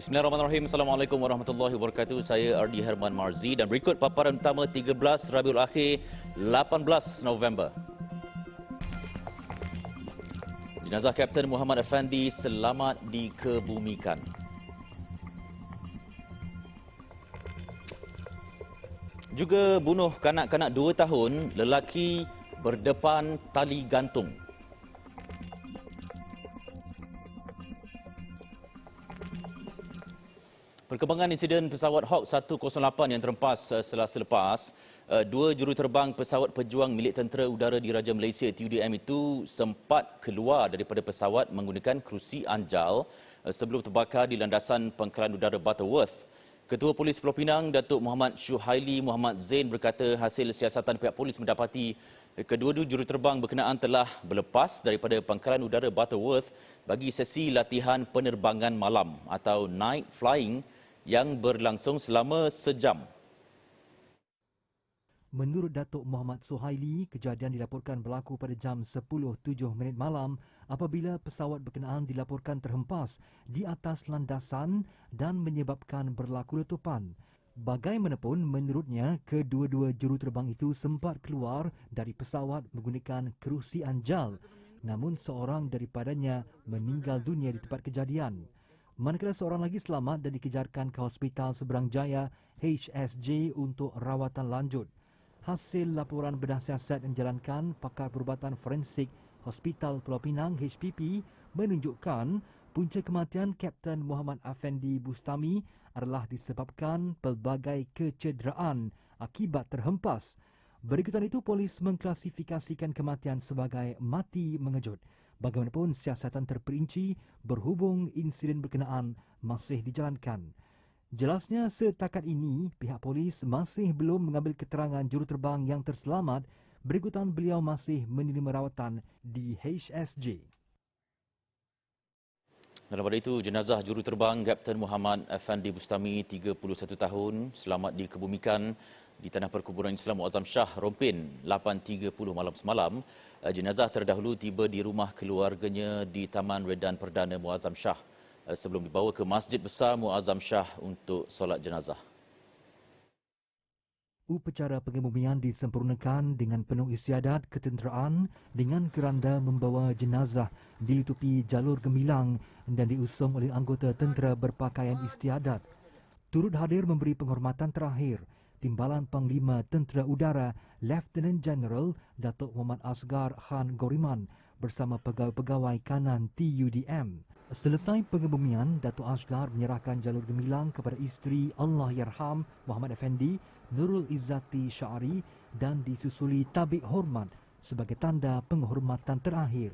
Bismillahirrahmanirrahim. Assalamualaikum warahmatullahi wabarakatuh. Saya Ardi Herman Marzi dan berikut paparan utama 13 Rabiul Akhir 18 November. Jenazah Kapten Muhammad Effendi selamat dikebumikan. Juga bunuh kanak-kanak 2 tahun, lelaki berdepan tali gantung. Perkembangan insiden pesawat Hawk 108 yang terhempas selasa lepas, 2 juruterbang pesawat pejuang milik Tentera Udara Diraja Malaysia TUDM itu sempat keluar daripada pesawat menggunakan kerusi anjal sebelum terbakar di landasan Pangkalan Udara Butterworth. Ketua Polis Pulau Pinang, Datuk Muhammad Syuhaili Muhammad Zain berkata hasil siasatan pihak polis mendapati kedua-dua juruterbang berkenaan telah berlepas daripada Pangkalan Udara Butterworth bagi sesi latihan penerbangan malam atau night flying yang berlangsung selama sejam. Menurut Datuk Muhammad Suhaili, kejadian dilaporkan berlaku pada jam 10.07 malam apabila pesawat berkenaan dilaporkan terhempas di atas landasan dan menyebabkan berlaku letupan. Bagaimanapun, menurutnya, kedua-dua juruterbang itu sempat keluar dari pesawat menggunakan kerusi anjal, namun seorang daripadanya meninggal dunia di tempat kejadian. Manakala seorang lagi selamat dan dikejarkan ke Hospital Seberang Jaya HSJ untuk rawatan lanjut. Hasil laporan bedah siasat yang dijalankan Pakar Perubatan Forensik Hospital Pulau Pinang HPP menunjukkan punca kematian Kapten Muhammad Effendi Bustami adalah disebabkan pelbagai kecederaan akibat terhempas. Berikutan itu, polis mengklasifikasikan kematian sebagai mati mengejut. Bagaimanapun, siasatan terperinci berhubung insiden berkenaan masih dijalankan. Jelasnya, setakat ini, pihak polis masih belum mengambil keterangan juruterbang yang terselamat. Berikutan, beliau masih menerima rawatan di HSJ. Dalam pada itu, jenazah juruterbang Kapten Muhammad Effendi Bustami, 31 tahun, selamat dikebumikan di Tanah Perkuburan Islam Muazzam Shah, Rompin, 8.30 malam semalam. Jenazah terdahulu tiba di rumah keluarganya di Taman Redan Perdana Muazzam Shah sebelum dibawa ke Masjid Besar Muazzam Shah untuk solat jenazah. Upacara pengebumian disempurnakan dengan penuh istiadat ketenteraan dengan keranda membawa jenazah dilitupi jalur gemilang dan diusung oleh anggota tentera berpakaian istiadat. Turut hadir memberi penghormatan terakhir Timbalan Panglima Tentera Udara Lieutenant General Datuk Muhammad Asgar Khan Goriman bersama pegawai-pegawai kanan TUDM. Selesai pengebumian, Datuk Asgar menyerahkan jalur gemilang kepada isteri Allahyarham Muhammad Effendi, Nurul Izzati Syari dan disusuli tabik hormat sebagai tanda penghormatan terakhir.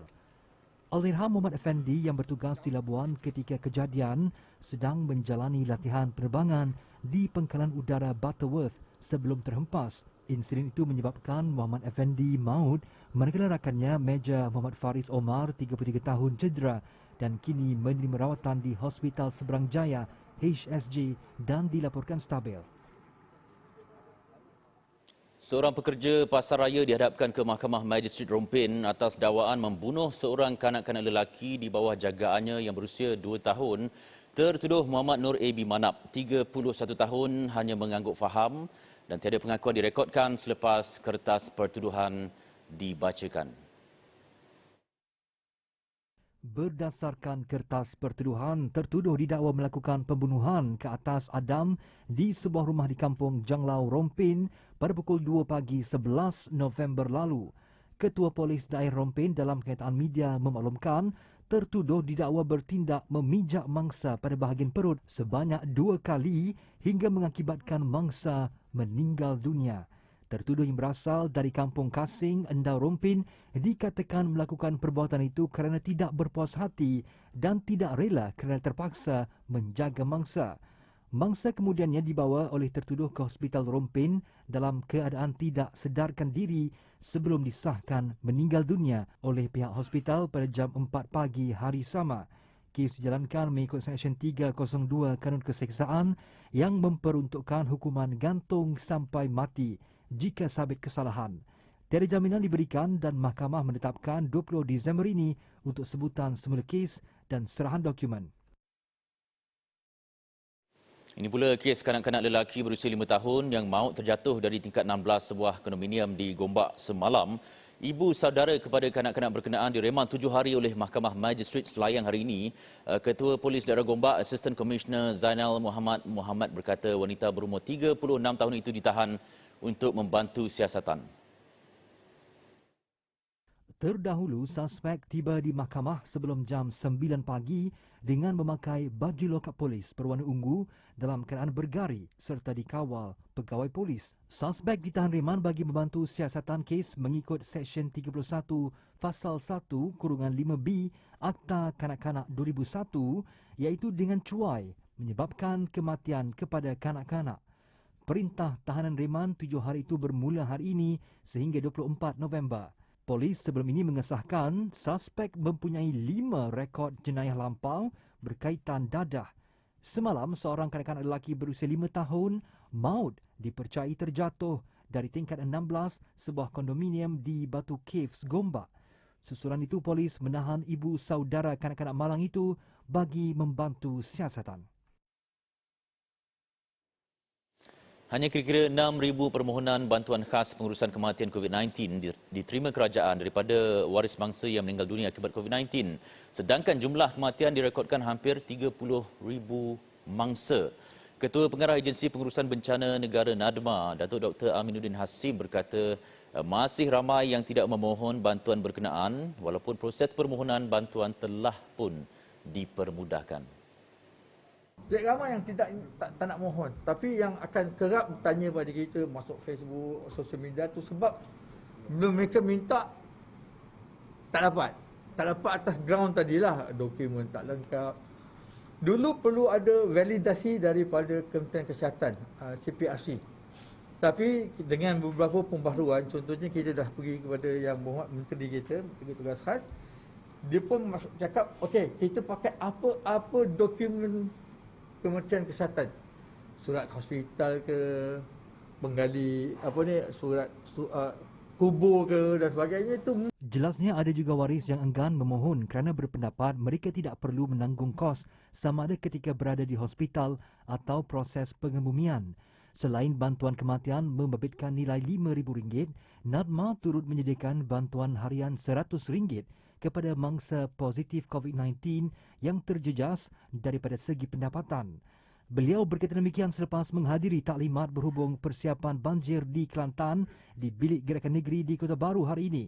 Allahyarham Muhammad Effendi yang bertugas di Labuan ketika kejadian sedang menjalani latihan penerbangan di Pangkalan Udara Butterworth sebelum terhempas. Insiden itu menyebabkan Muhammad Effendi maut manakala rakannya Meja Muhammad Faris Omar, 33 tahun, cedera dan kini menerima rawatan di Hospital Seberang Jaya HSJ dan dilaporkan stabil. Seorang pekerja pasaraya dihadapkan ke Mahkamah Magistrate Rompin atas dakwaan membunuh seorang kanak-kanak lelaki di bawah jagaannya yang berusia 2 tahun. Tertuduh Muhammad Nur A.B. Manap, 31 tahun, hanya mengangguk faham dan tiada pengakuan direkodkan selepas kertas pertuduhan dibacakan. Berdasarkan kertas pertuduhan, tertuduh didakwa melakukan pembunuhan ke atas Adam di sebuah rumah di kampung Janglau, Rompin pada pukul 2 pagi 11 November lalu. Ketua Polis Daerah Rompin dalam kenyataan media memaklumkan tertuduh didakwa bertindak memijak mangsa pada bahagian perut sebanyak 2 kali hingga mengakibatkan mangsa meninggal dunia. Tertuduh yang berasal dari kampung Kasing, Endau, Rompin dikatakan melakukan perbuatan itu kerana tidak berpuas hati dan tidak rela kerana terpaksa menjaga mangsa. Mangsa kemudiannya dibawa oleh tertuduh ke Hospital Rompin dalam keadaan tidak sedarkan diri sebelum disahkan meninggal dunia oleh pihak hospital pada jam 4 pagi hari sama. Kes dijalankan mengikut Seksyen 302 Kanun Keseksaan yang memperuntukkan hukuman gantung sampai mati jika sabit kesalahan. Tiada jaminan diberikan dan mahkamah menetapkan 20 Disember ini untuk sebutan semula kes dan serahan dokumen. Ini pula kes kanak-kanak lelaki berusia 5 tahun yang maut terjatuh dari tingkat 16 sebuah kondominium di Gombak semalam. Ibu saudara kepada kanak-kanak berkenaan diremand 7 hari oleh Mahkamah Magistrate Selayang hari ini. Ketua Polis Daerah Gombak, Assistant Commissioner Zainal Muhammad berkata wanita berumur 36 tahun itu ditahan untuk membantu siasatan. Terdahulu, suspek tiba di mahkamah sebelum jam 9 pagi dengan memakai baju lokap polis berwarna ungu dalam keadaan bergari serta dikawal pegawai polis. Suspek ditahan reman bagi membantu siasatan kes mengikut Seksyen 31 Fasal 1-5B Akta Kanak-Kanak 2001 iaitu dengan cuai menyebabkan kematian kepada kanak-kanak. Perintah tahanan reman 7 hari itu bermula hari ini sehingga 24 November. Polis sebelum ini mengesahkan suspek mempunyai 5 rekod jenayah lampau berkaitan dadah. Semalam, seorang kanak-kanak lelaki berusia 5 tahun maut dipercayai terjatuh dari tingkat 16 sebuah kondominium di Batu Caves, Gombak. Susulan itu, polis menahan ibu saudara kanak-kanak malang itu bagi membantu siasatan. Hanya kira-kira 6,000 permohonan bantuan khas pengurusan kematian COVID-19 diterima kerajaan daripada waris bangsa yang meninggal dunia akibat COVID-19. Sedangkan jumlah kematian direkodkan hampir 30,000 mangsa. Ketua Pengarah Agensi Pengurusan Bencana Negara NADMA, Datuk Dr. Aminuddin Hasim berkata masih ramai yang tidak memohon bantuan berkenaan walaupun proses permohonan bantuan telah pun dipermudahkan. Ramai yang tak nak mohon, tapi yang akan kerap bertanya pada kita masuk Facebook, sosial media tu sebab bila mereka minta tak dapat atas ground tadilah, dokumen tak lengkap. Dulu perlu ada validasi daripada Kementerian Kesihatan, CPRC. Tapi dengan beberapa pembaharuan, contohnya kita dah pergi kepada yang berhormat menteri kita, tugas khas, dia pun cakap, okey, kita pakai apa dokumen Kementerian Kesihatan, surat hospital ke, penggali surat kubur ke dan sebagainya itu. Jelasnya ada juga waris yang enggan memohon kerana berpendapat mereka tidak perlu menanggung kos sama ada ketika berada di hospital atau proses pengebumian. Selain bantuan kematian membabitkan nilai RM5,000, NADMA turut menyediakan bantuan harian RM100 kepada mangsa positif COVID-19 yang terjejas daripada segi pendapatan. Beliau berkata demikian selepas menghadiri taklimat berhubung persiapan banjir di Kelantan di Bilik Gerakan Negeri di Kota Baru hari ini.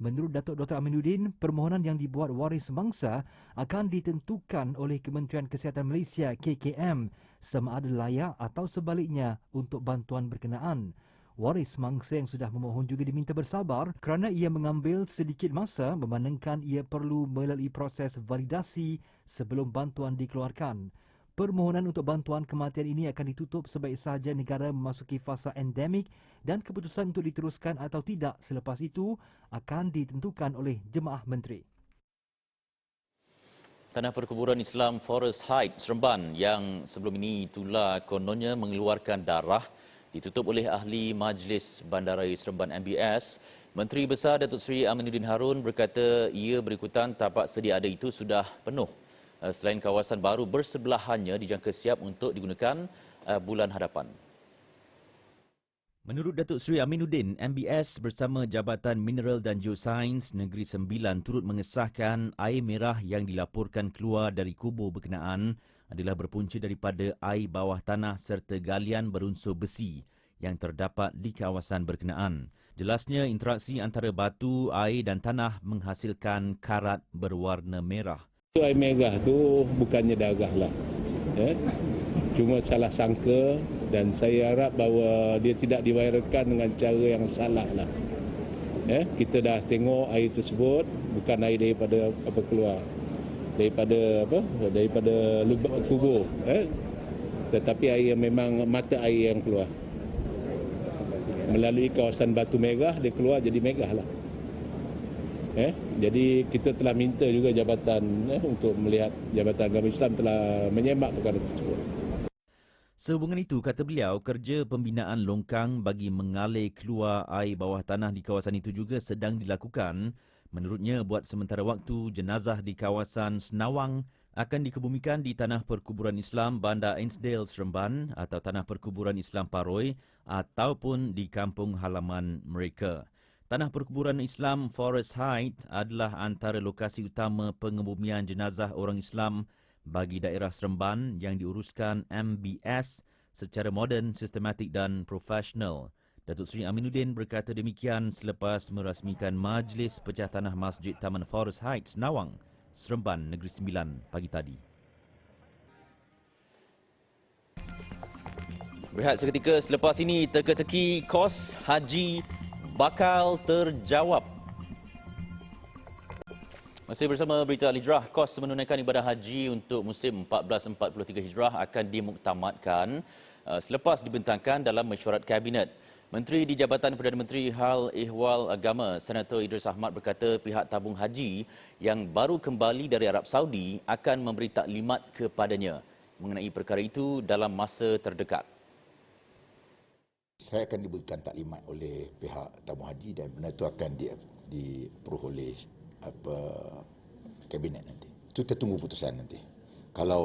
Menurut Datuk Dr. Aminuddin, permohonan yang dibuat waris mangsa akan ditentukan oleh Kementerian Kesihatan Malaysia KKM sama ada layak atau sebaliknya untuk bantuan berkenaan. Waris mangsa yang sudah memohon juga diminta bersabar kerana ia mengambil sedikit masa memandangkan ia perlu melalui proses validasi sebelum bantuan dikeluarkan. Permohonan untuk bantuan kematian ini akan ditutup sebaik sahaja negara memasuki fasa endemik dan keputusan untuk diteruskan atau tidak selepas itu akan ditentukan oleh Jemaah Menteri. Tanah Perkuburan Islam Forest Heights, Seremban yang sebelum ini itulah kononnya mengeluarkan darah ditutup oleh Ahli Majlis Bandaraya Seremban MBS. Menteri Besar Datuk Seri Aminuddin Harun berkata ia berikutan tapak sedia ada itu sudah penuh. Selain kawasan baru bersebelahannya dijangka siap untuk digunakan bulan hadapan. Menurut Datuk Seri Aminuddin, MBS bersama Jabatan Mineral dan Geosains Negeri Sembilan turut mengesahkan air merah yang dilaporkan keluar dari kubur berkenaan adalah berpunca daripada air bawah tanah serta galian berunsur besi yang terdapat di kawasan berkenaan. Jelasnya interaksi antara batu, air dan tanah menghasilkan karat berwarna merah. Air merah tu bukannya darah lah. Cuma salah sangka dan saya harap bahawa dia tidak diwayarkan dengan cara yang salah lah. Kita dah tengok air tersebut bukan air daripada keluar. Daripada lubang kubur, tetapi air yang memang mata air yang keluar melalui kawasan batu merah, dia keluar jadi merah lah. Jadi kita telah minta juga jabatan untuk melihat, Jabatan Agama Islam telah menyemak perkara tersebut. Sehubungan itu, kata beliau, kerja pembinaan longkang bagi mengalir keluar air bawah tanah di kawasan itu juga sedang dilakukan. Menurutnya, buat sementara waktu, jenazah di kawasan Senawang akan dikebumikan di Tanah Perkuburan Islam Bandar Ainsdale, Seremban atau Tanah Perkuburan Islam Paroi ataupun di kampung halaman mereka. Tanah Perkuburan Islam Forest Heights adalah antara lokasi utama pengebumian jenazah orang Islam bagi daerah Seremban yang diuruskan MBS secara moden, sistematik dan profesional. Datuk Seri Aminuddin berkata demikian selepas merasmikan Majlis Pecah Tanah Masjid Taman Forest Heights, Nawang, Seremban, Negeri Sembilan pagi tadi. Berehat seketika selepas ini, teka-teki kos haji bakal terjawab. Masih bersama Berita Al-Hijrah, kos menunaikan ibadah haji untuk musim 1443 Hijrah akan dimuktamadkan selepas dibentangkan dalam mesyuarat Kabinet. Menteri di Jabatan Perdana Menteri Hal Ehwal Agama, Senator Idris Ahmad berkata pihak tabung haji yang baru kembali dari Arab Saudi akan memberi taklimat kepadanya mengenai perkara itu dalam masa terdekat. Saya akan diberikan taklimat oleh pihak tabung haji dan benda itu akan diapprove oleh Kabinet nanti. Itu tertunggu putusan nanti. Kalau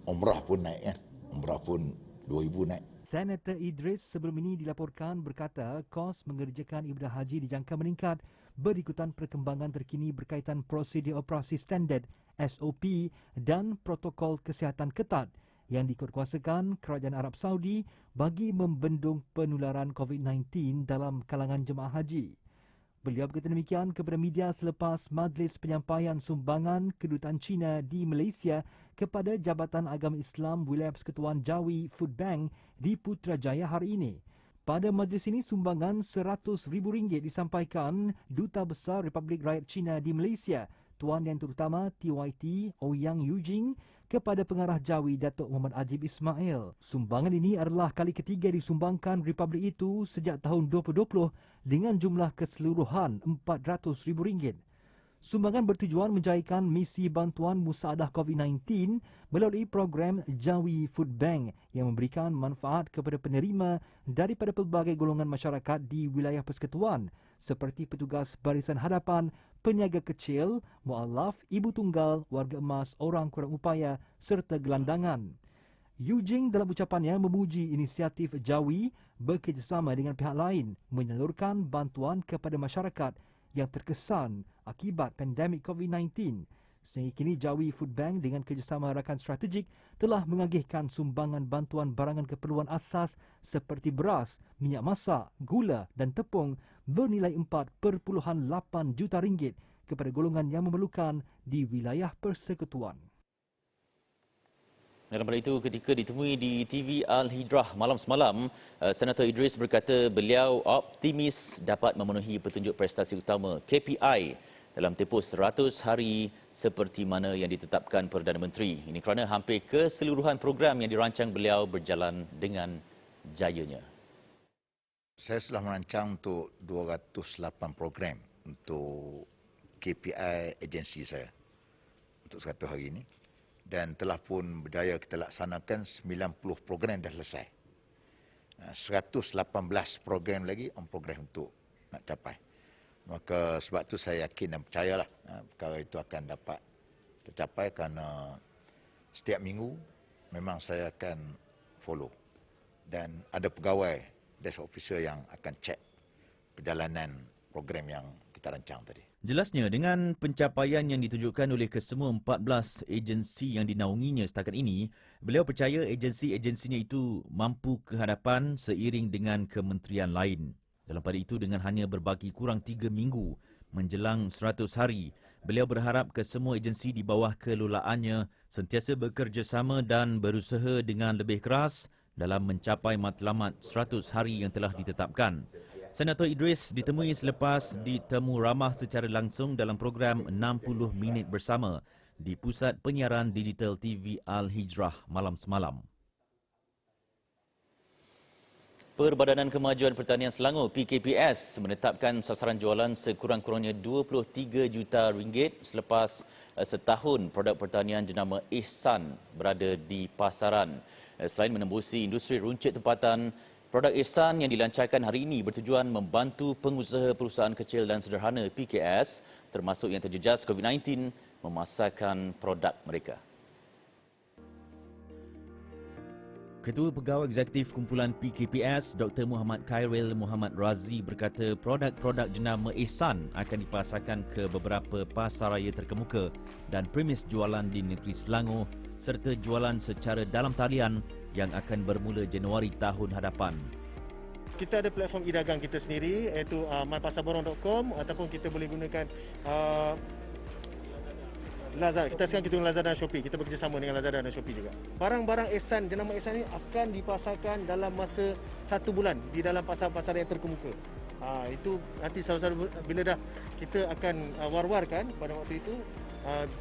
umrah pun naik kan, umrah pun 2,000 naik. Senator Idris sebelum ini dilaporkan berkata kos mengerjakan ibadah haji dijangka meningkat berikutan perkembangan terkini berkaitan prosedur operasi standard SOP dan protokol kesihatan ketat yang dikuatkuasakan Kerajaan Arab Saudi bagi membendung penularan COVID-19 dalam kalangan jemaah haji. Beliau berkata demikian kepada media selepas majlis penyampaian sumbangan kedutaan China di Malaysia kepada Jabatan Agama Islam Wilayah Persekutuan Jawi Food Bank di Putrajaya hari ini. Pada majlis ini, sumbangan RM100,000 disampaikan Duta Besar Republik Rakyat China di Malaysia, Tuan Yang Terutama TYT Ouyang Yujing, kepada Pengarah Jawi Datuk Muhammad Ajib Ismail. Sumbangan ini adalah kali ketiga disumbangkan Republik itu sejak tahun 2020 dengan jumlah keseluruhan RM400,000. Sumbangan bertujuan menjayakan misi bantuan musaadah COVID-19 melalui program Jawi Food Bank yang memberikan manfaat kepada penerima daripada pelbagai golongan masyarakat di wilayah persekutuan seperti petugas barisan hadapan, peniaga kecil, mualaf, ibu tunggal, warga emas, orang kurang upaya serta gelandangan. Yujing dalam ucapannya memuji inisiatif Jawi bekerjasama dengan pihak lain menyalurkan bantuan kepada masyarakat yang terkesan akibat pandemik COVID-19. Sehingga kini Jawi Food Bank dengan kerjasama rakan strategik telah mengagihkan sumbangan bantuan barangan keperluan asas seperti beras, minyak masak, gula dan tepung bernilai RM4.8 juta kepada golongan yang memerlukan di wilayah persekutuan. Dalam pada itu, ketika ditemui di TV Al-Hijrah malam semalam, Senator Idris berkata beliau optimis dapat memenuhi petunjuk prestasi utama KPI dalam tempoh 100 hari seperti mana yang ditetapkan Perdana Menteri. Ini kerana hampir keseluruhan program yang dirancang beliau berjalan dengan jayanya. Saya telah merancang untuk 208 program untuk KPI agensi saya untuk 100 hari ini. Dan telah pun berjaya kita laksanakan 90 program dah selesai. 118 program lagi on program untuk nak capai. Maka sebab tu saya yakin dan percayalah perkara itu akan dapat tercapai kerana setiap minggu memang saya akan follow. Dan ada pegawai desk officer yang akan cek perjalanan program yang kita rancang tadi. Jelasnya, dengan pencapaian yang ditunjukkan oleh kesemua 14 agensi yang dinaunginya setakat ini, beliau percaya agensi-agensinya itu mampu ke hadapan seiring dengan kementerian lain. Dalam pada itu, dengan hanya berbaki kurang 3 minggu menjelang 100 hari, beliau berharap kesemua agensi di bawah kelolaannya sentiasa bekerjasama dan berusaha dengan lebih keras dalam mencapai matlamat 100 hari yang telah ditetapkan. Senator Idris ditemui selepas ditemu ramah secara langsung dalam program 60 Minit Bersama di Pusat Penyiaran Digital TV Al-Hijrah malam semalam. Perbadanan Kemajuan Pertanian Selangor PKPS menetapkan sasaran jualan sekurang-kurangnya RM23 juta selepas setahun produk pertanian jenama Ihsan berada di pasaran. Selain menembusi industri runcit tempatan, produk Ihsan yang dilancarkan hari ini bertujuan membantu pengusaha perusahaan kecil dan sederhana PKS termasuk yang terjejas COVID-19 memasarkan produk mereka. Ketua Pegawai Eksekutif Kumpulan PKPS, Dr. Muhammad Khairil Muhammad Razi berkata produk-produk jenama Ehsan akan dipasarkan ke beberapa pasaraya terkemuka dan premis jualan di negeri Selangor serta jualan secara dalam talian yang akan bermula Januari tahun hadapan. Kita ada platform e-dagang kita sendiri iaitu mypasarborong.com ataupun kita boleh gunakan Lazada. Kita guna Lazada dan Shopee. Kita bekerjasama dengan Lazada dan Shopee juga. Barang-barang Ehsan, jenama Ehsan ini akan dipasarkan dalam masa 1 bulan di dalam pasar-pasar yang terkemuka. Itu nanti saudara bila dah kita akan war-warkan pada waktu itu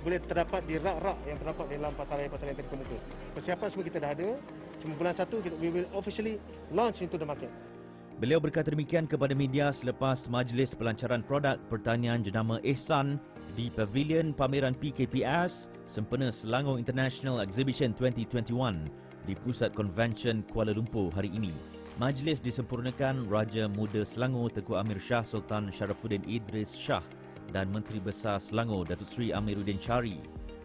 boleh terdapat di rak-rak yang terdapat di dalam pasar-pasar yang terkemuka. Persiapan semua kita dah ada. Cuma bulan 1 we will officially launch into the market. Beliau berkata demikian kepada media selepas majlis pelancaran produk pertanian jenama Ehsan di Pavilion Pameran PKPS sempena Selangor International Exhibition 2021 di Pusat Konvensyen Kuala Lumpur hari ini. Majlis disempurnakan Raja Muda Selangor Tengku Amir Shah Sultan Sharafuddin Idris Shah dan Menteri Besar Selangor Datuk Seri Amiruddin Syari.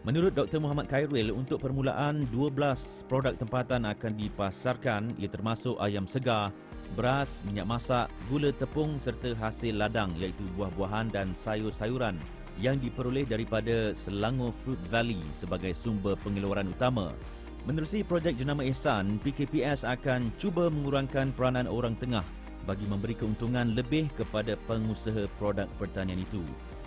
Menurut Dr. Muhammad Khairil, untuk permulaan 12 produk tempatan akan dipasarkan, ia termasuk ayam segar, beras, minyak masak, gula tepung serta hasil ladang iaitu buah-buahan dan sayur-sayuran yang diperoleh daripada Selangor Fruit Valley sebagai sumber pengeluaran utama. Menerusi projek jenama Ehsan, PKPS akan cuba mengurangkan peranan orang tengah bagi memberi keuntungan lebih kepada pengusaha produk pertanian itu.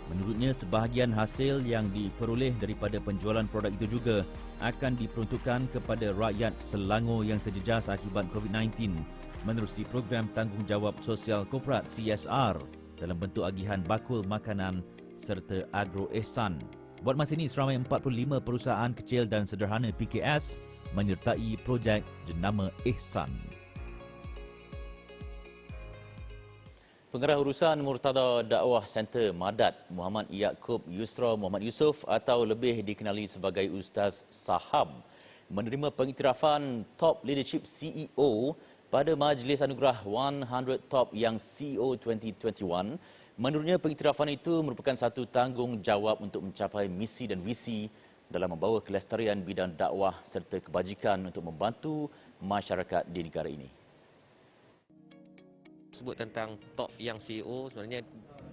Menurutnya, sebahagian hasil yang diperoleh daripada penjualan produk itu juga akan diperuntukkan kepada rakyat Selangor yang terjejas akibat COVID-19 menerusi program tanggungjawab sosial korporat CSR dalam bentuk agihan bakul makanan serta Agro Ehsan. Buat masa ini, seramai 45 perusahaan kecil dan sederhana PKS menyertai projek jenama Ehsan. Pengarah urusan Murtada Dakwah Center Madat, Muhammad Yaakob Yusra Muhammad Yusof atau lebih dikenali sebagai Ustaz Saham, menerima pengiktirafan Top Leadership CEO pada Majlis Anugerah 100 Top Young CEO 2021. Menurutnya, pengiktirafan itu merupakan satu tanggungjawab untuk mencapai misi dan visi dalam membawa kelestarian bidang dakwah serta kebajikan untuk membantu masyarakat di negara ini. Sebut tentang top yang CEO, sebenarnya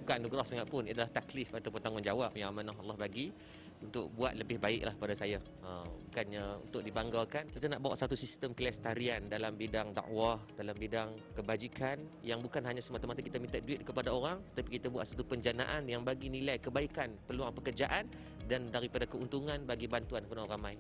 bukan anugerah sangat pun, adalah taklif ataupun tanggungjawab yang amanah Allah bagi untuk buat lebih baiklah pada saya. Bukannya untuk dibanggakan, kita nak bawa satu sistem kelestarian dalam bidang dakwah, dalam bidang kebajikan yang bukan hanya semata-mata kita minta duit kepada orang, tapi kita buat satu penjanaan yang bagi nilai kebaikan, peluang pekerjaan dan daripada keuntungan bagi bantuan kepada orang ramai.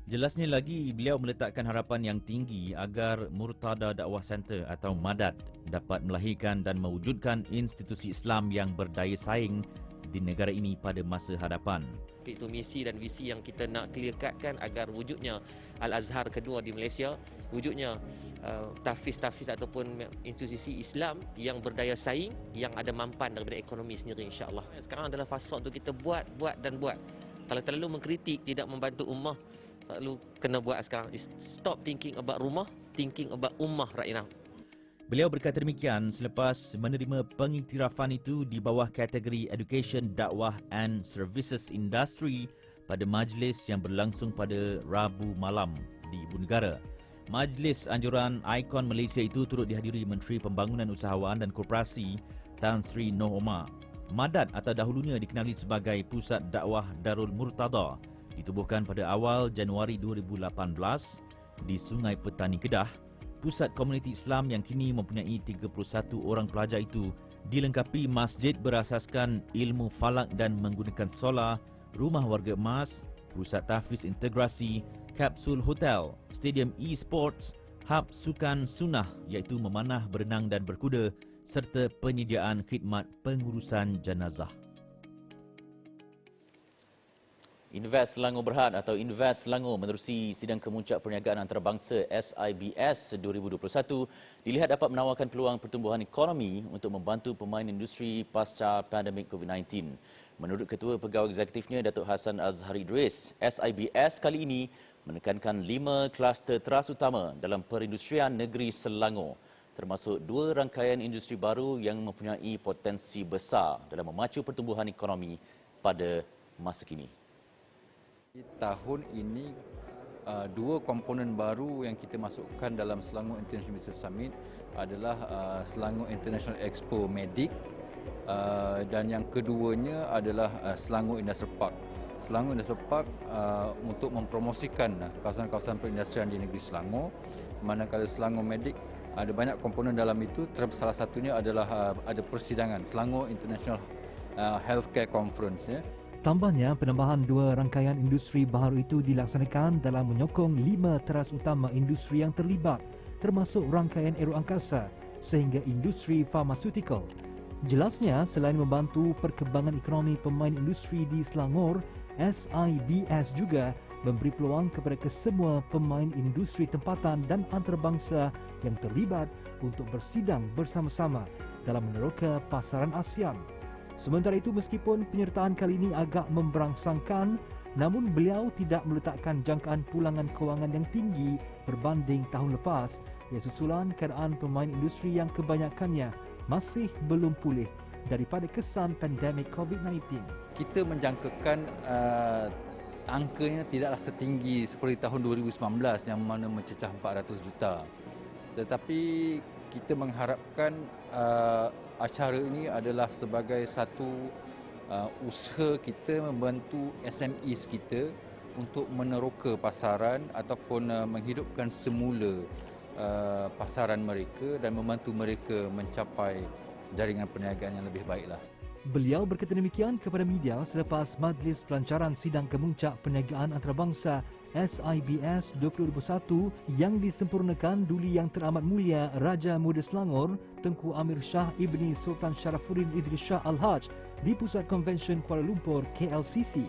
Jelasnya lagi, beliau meletakkan harapan yang tinggi agar Murtada Dakwah Center atau Madat dapat melahirkan dan mewujudkan institusi Islam yang berdaya saing di negara ini pada masa hadapan. Itu misi dan visi yang kita nak clear cutkan agar wujudnya Al-Azhar kedua di Malaysia, wujudnya tahfiz-tahfiz ataupun institusi Islam yang berdaya saing, yang ada mampan daripada ekonomi sendiri, insya-Allah. Sekarang adalah fasa untuk kita buat. Kalau terlalu mengkritik tidak membantu ummah, selalu kena buat sekarang. Stop thinking about rumah, thinking about ummah right now. Beliau berkata demikian selepas menerima pengiktirafan itu di bawah kategori Education, Dakwah and Services Industry pada majlis yang berlangsung pada Rabu malam di Ibu Negara. Majlis anjuran ikon Malaysia itu turut dihadiri Menteri Pembangunan Usahawan dan Koperasi Tan Sri Noh Omar. Madat atau dahulunya dikenali sebagai Pusat Dakwah Darul Murtada ditubuhkan pada awal Januari 2018 di Sungai Petani Kedah. Pusat Komuniti Islam yang kini mempunyai 31 orang pelajar itu dilengkapi masjid berasaskan ilmu falak dan menggunakan solar, rumah warga emas, pusat tahfiz integrasi, kapsul hotel, stadium e-sports, hub sukan sunnah iaitu memanah, berenang dan berkuda serta penyediaan khidmat pengurusan jenazah. Invest Selangor Berhad atau Invest Selangor menerusi sidang kemuncak perniagaan antarabangsa SIBS 2021 dilihat dapat menawarkan peluang pertumbuhan ekonomi untuk membantu pemain industri pasca pandemik COVID-19. Menurut Ketua Pegawai Eksekutifnya Datuk Hassan Azhari Idris, SIBS kali ini menekankan 5 kluster teras utama dalam perindustrian negeri Selangor, termasuk 2 rangkaian industri baru yang mempunyai potensi besar dalam memacu pertumbuhan ekonomi pada masa kini. Tahun ini dua komponen baru yang kita masukkan dalam Selangor International Business Summit adalah Selangor International Expo Medik dan yang keduanya adalah Selangor Industrial Park. Selangor Industrial Park untuk mempromosikan kawasan-kawasan perindustrian di negeri Selangor, manakala Selangor Medik ada banyak komponen dalam itu. Salah satunya adalah ada persidangan Selangor International Healthcare Conference. Ya. Tambahnya, penambahan 2 rangkaian industri baru itu dilaksanakan dalam menyokong 5 teras utama industri yang terlibat, termasuk rangkaian aeroangkasa sehingga industri farmaceutical. Jelasnya, selain membantu perkembangan ekonomi pemain industri di Selangor, SIBS juga memberi peluang kepada kesemua pemain industri tempatan dan antarabangsa yang terlibat untuk bersidang bersama-sama dalam meneroka pasaran ASEAN. Sementara itu, meskipun penyertaan kali ini agak memberangsangkan, namun beliau tidak meletakkan jangkaan pulangan kewangan yang tinggi berbanding tahun lepas, ia susulan keadaan pemain industri yang kebanyakannya masih belum pulih daripada kesan pandemik COVID-19. Kita menjangkakan angkanya tidaklah setinggi seperti tahun 2019 yang mana mencecah 400 juta. Tetapi kita mengharapkan acara ini adalah sebagai satu usaha kita membantu SMEs kita untuk meneroka pasaran ataupun menghidupkan semula pasaran mereka dan membantu mereka mencapai jaringan perniagaan yang lebih baiklah. Beliau berkata demikian kepada media selepas Majlis Pelancaran Sidang Kemuncak Perniagaan Antarabangsa SIBS 2021 yang disempurnakan Duli Yang Teramat Mulia Raja Muda Selangor Tengku Amir Shah Ibni Sultan Sharafuddin Idris Shah Al-Haj di Pusat Konvensyen Kuala Lumpur KLCC.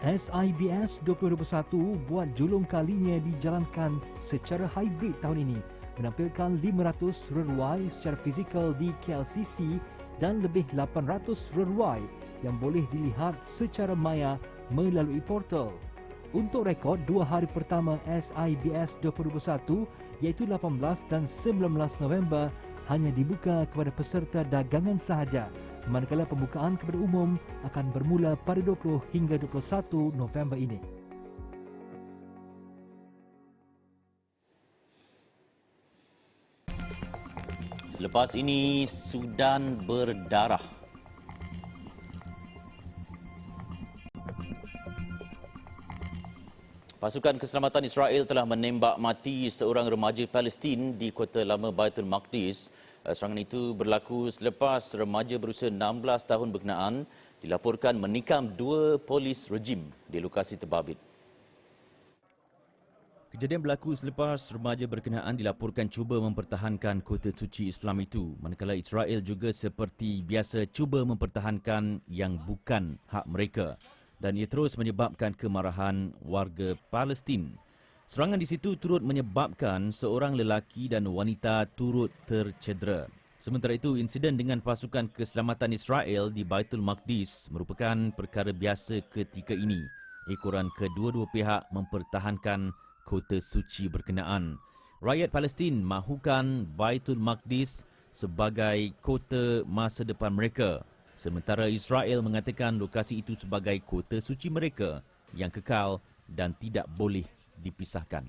SIBS 2021 buat julung kalinya dijalankan secara hybrid tahun ini, menampilkan 500 reruai secara fizikal di KLCC dan lebih 800 reruai yang boleh dilihat secara maya melalui portal. Untuk rekod 2 hari pertama SIBS 2021 iaitu 18 dan 19 November hanya dibuka kepada peserta dagangan sahaja, manakala pembukaan kepada umum akan bermula pada 20 hingga 21 November ini. Selepas ini, Sudan berdarah. Pasukan Keselamatan Israel telah menembak mati seorang remaja Palestin di Kota Lama Baitul Maqdis. Serangan itu berlaku selepas remaja berusia 16 tahun berkenaan dilaporkan menikam 2 polis rejim di lokasi terbabit. Kejadian berlaku selepas remaja berkenaan dilaporkan cuba mempertahankan kota suci Islam itu, manakala Israel juga seperti biasa cuba mempertahankan yang bukan hak mereka, dan ia terus menyebabkan kemarahan warga Palestin. Serangan di situ turut menyebabkan seorang lelaki dan wanita turut tercedera. Sementara itu, insiden dengan pasukan keselamatan Israel di Baitul Maqdis merupakan perkara biasa ketika ini. Ekoran kedua-dua pihak mempertahankan kota suci berkenaan. Rakyat Palestin mahukan Baitul Maqdis sebagai kota masa depan mereka, sementara Israel mengatakan lokasi itu sebagai kota suci mereka yang kekal dan tidak boleh dipisahkan.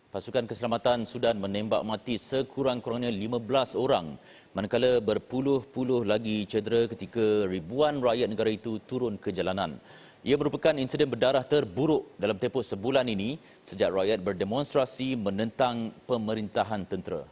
Pasukan Keselamatan Sudan menembak mati sekurang-kurangnya 15 orang, manakala berpuluh-puluh lagi cedera ketika ribuan rakyat negara itu turun ke jalanan. Ia merupakan insiden berdarah terburuk dalam tempoh sebulan ini sejak rakyat berdemonstrasi menentang pemerintahan tentera.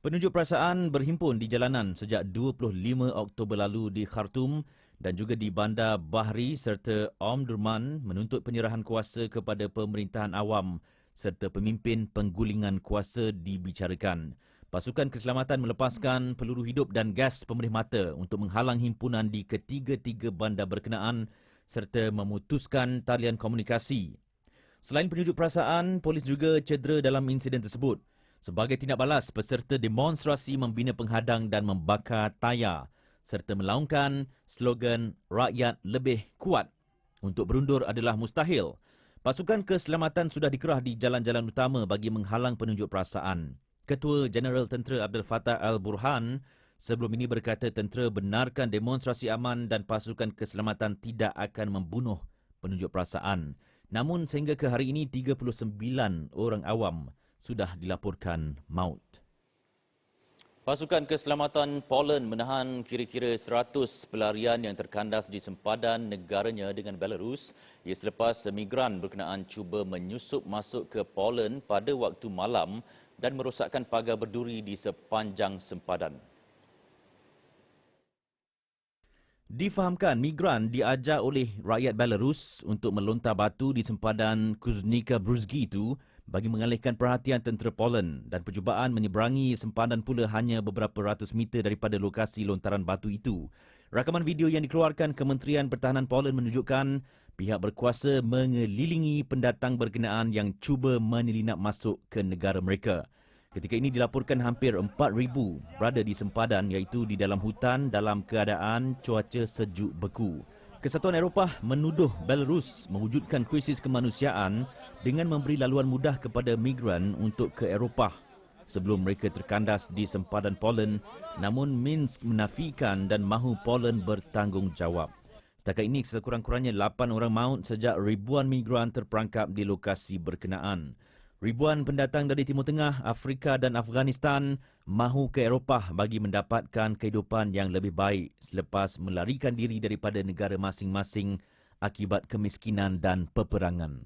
Penunjuk perasaan berhimpun di jalanan sejak 25 Oktober lalu di Khartoum dan juga di Bandar Bahri serta Omdurman menuntut penyerahan kuasa kepada pemerintahan awam serta pemimpin penggulingan kuasa dibicarakan. Pasukan keselamatan melepaskan peluru hidup dan gas pemerih mata untuk menghalang himpunan di ketiga-tiga bandar berkenaan serta memutuskan talian komunikasi. Selain penunjuk perasaan, polis juga cedera dalam insiden tersebut. Sebagai tindak balas, peserta demonstrasi membina penghadang dan membakar tayar serta melaungkan slogan rakyat lebih kuat. Untuk berundur adalah mustahil. Pasukan keselamatan sudah dikerah di jalan-jalan utama bagi menghalang penunjuk perasaan. Ketua Jeneral Tentera Abdel Fattah Al-Burhan sebelum ini berkata tentera benarkan demonstrasi aman dan pasukan keselamatan tidak akan membunuh penunjuk perasaan. Namun sehingga ke hari ini 39 orang awam sudah dilaporkan maut. Pasukan keselamatan Poland menahan kira-kira 100 pelarian yang terkandas di sempadan negaranya dengan Belarus ia selepas migran berkenaan cuba menyusup masuk ke Poland pada waktu malam dan merosakkan pagar berduri di sepanjang sempadan. Difahamkan migran diajar oleh rakyat Belarus untuk melontar batu di sempadan Kuznica Bruzgi itu bagi mengalihkan perhatian tentera Poland dan percubaan menyeberangi sempadan pula hanya beberapa ratus meter daripada lokasi lontaran batu itu. Rakaman video yang dikeluarkan Kementerian Pertahanan Poland menunjukkan pihak berkuasa mengelilingi pendatang berkenaan yang cuba menyelinap masuk ke negara mereka. Ketika ini dilaporkan hampir 4,000 berada di sempadan iaitu di dalam hutan dalam keadaan cuaca sejuk beku. Kesatuan Eropah menuduh Belarus mewujudkan krisis kemanusiaan dengan memberi laluan mudah kepada migran untuk ke Eropah sebelum mereka terkandas di sempadan Poland, namun Minsk menafikan dan mahu Poland bertanggungjawab. Setakat ini sekurang-kurangnya 8 orang maut sejak ribuan migran terperangkap di lokasi berkenaan. Ribuan pendatang dari Timur Tengah, Afrika dan Afghanistan mahu ke Eropah bagi mendapatkan kehidupan yang lebih baik selepas melarikan diri daripada negara masing-masing akibat kemiskinan dan peperangan.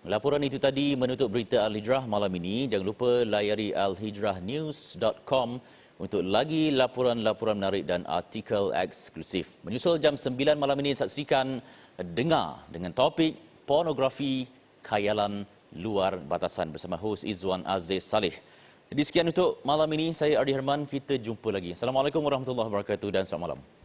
Laporan itu tadi menutup berita Al-Hijrah malam ini. Jangan lupa layari alhijrahnews.com untuk lagi laporan-laporan menarik dan artikel eksklusif. Menyusul jam 9 malam ini saksikan Dengar dengan topik pornografi khayalan luar batasan bersama hos Izwan Aziz Saleh. Jadi sekian untuk malam ini. Saya Ardi Herman. Kita jumpa lagi. Assalamualaikum warahmatullahi wabarakatuh dan selamat malam.